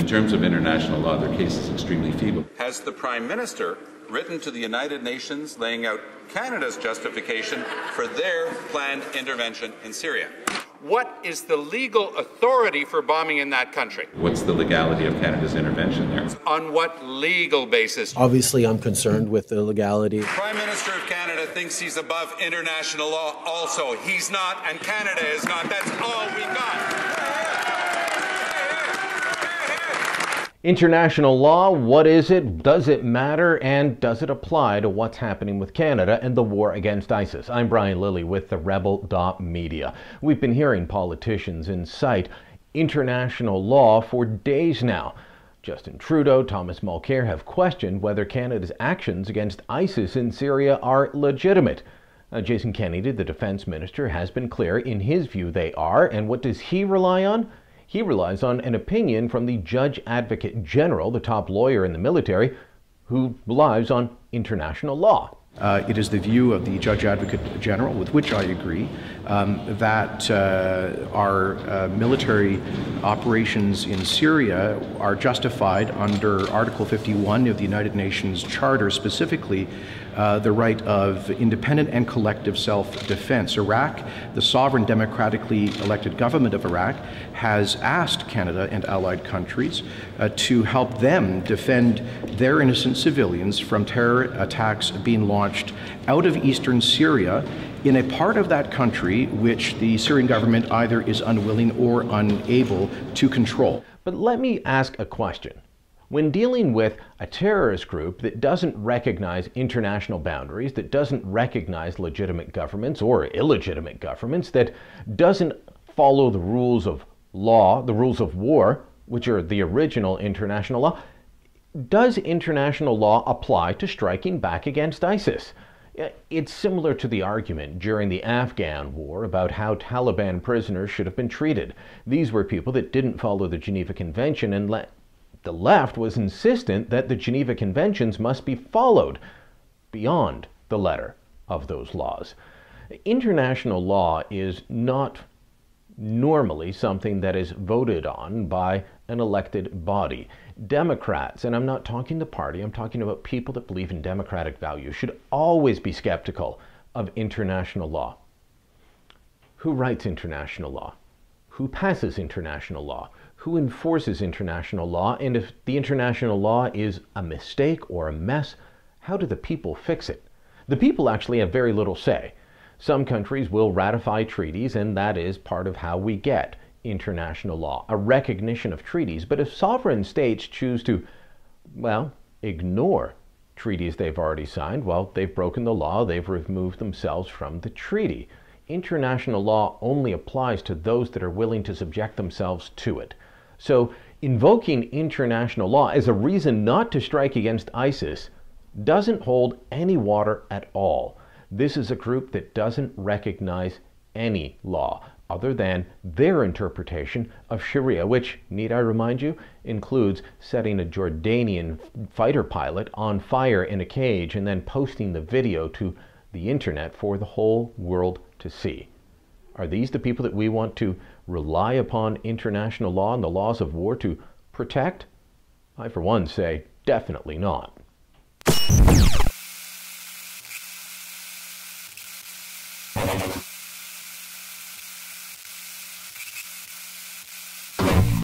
terms of international law, their case is extremely feeble. Has the Prime Minister written to the United Nations laying out Canada's justification for their planned intervention in Syria? What is the legal authority for bombing in that country? What's the legality of Canada's intervention there? On what legal basis? Obviously, I'm concerned with the legality. The Prime Minister of Canada thinks he's above international law also. He's not, and Canada is not. That's all we got. International law, what is it? Does it matter? And does it apply to what's happening with Canada and the war against ISIS? I'm Brian Lilley with TheRebel.media. We've been hearing politicians incite international law for days now. Justin Trudeau, Thomas Mulcair have questioned whether Canada's actions against ISIS in Syria are legitimate. Jason Kennedy, the defense minister, has been clear in his view they are. And what does he rely on? He relies on an opinion from the Judge Advocate General, the top lawyer in the military, who relies on international law. It is the view of the Judge Advocate General, with which I agree, that our military operations in Syria are justified under Article 51 of the United Nations Charter, specifically the right of independent and collective self-defense. Iraq, the sovereign democratically elected government of Iraq, has asked Canada and allied countries to help them defend their innocent civilians from terror attacks being launched out of eastern Syria in a part of that country which the Syrian government either is unwilling or unable to control. But let me ask a question. When dealing with a terrorist group that doesn't recognize international boundaries, that doesn't recognize legitimate governments or illegitimate governments, that doesn't follow the rules of law, the rules of war, which are the original international law, does international law apply to striking back against ISIS? It's similar to the argument during the Afghan war about how Taliban prisoners should have been treated. These were people that didn't follow the Geneva Convention, and the left was insistent that the Geneva Conventions must be followed beyond the letter of those laws. International law is not normally something that is voted on by an elected body. Democrats, and I'm not talking the party, I'm talking about people that believe in democratic values, should always be skeptical of international law. Who writes international law? Who passes international law? Who enforces international law? And if the international law is a mistake or a mess, how do the people fix it? The people actually have very little say. Some countries will ratify treaties, and that is part of how we get international law, a recognition of treaties. But if sovereign states choose to, well, ignore treaties they've already signed, well, they've broken the law, they've removed themselves from the treaty. International law only applies to those that are willing to subject themselves to it. So invoking international law as a reason not to strike against ISIS doesn't hold any water at all. This is a group that doesn't recognize any law other than their interpretation of Sharia, which, need I remind you, includes setting a Jordanian fighter pilot on fire in a cage and then posting the video to the internet for the whole world to see. Are these the people that we want to rely upon international law and the laws of war to protect? I, for one, say definitely not.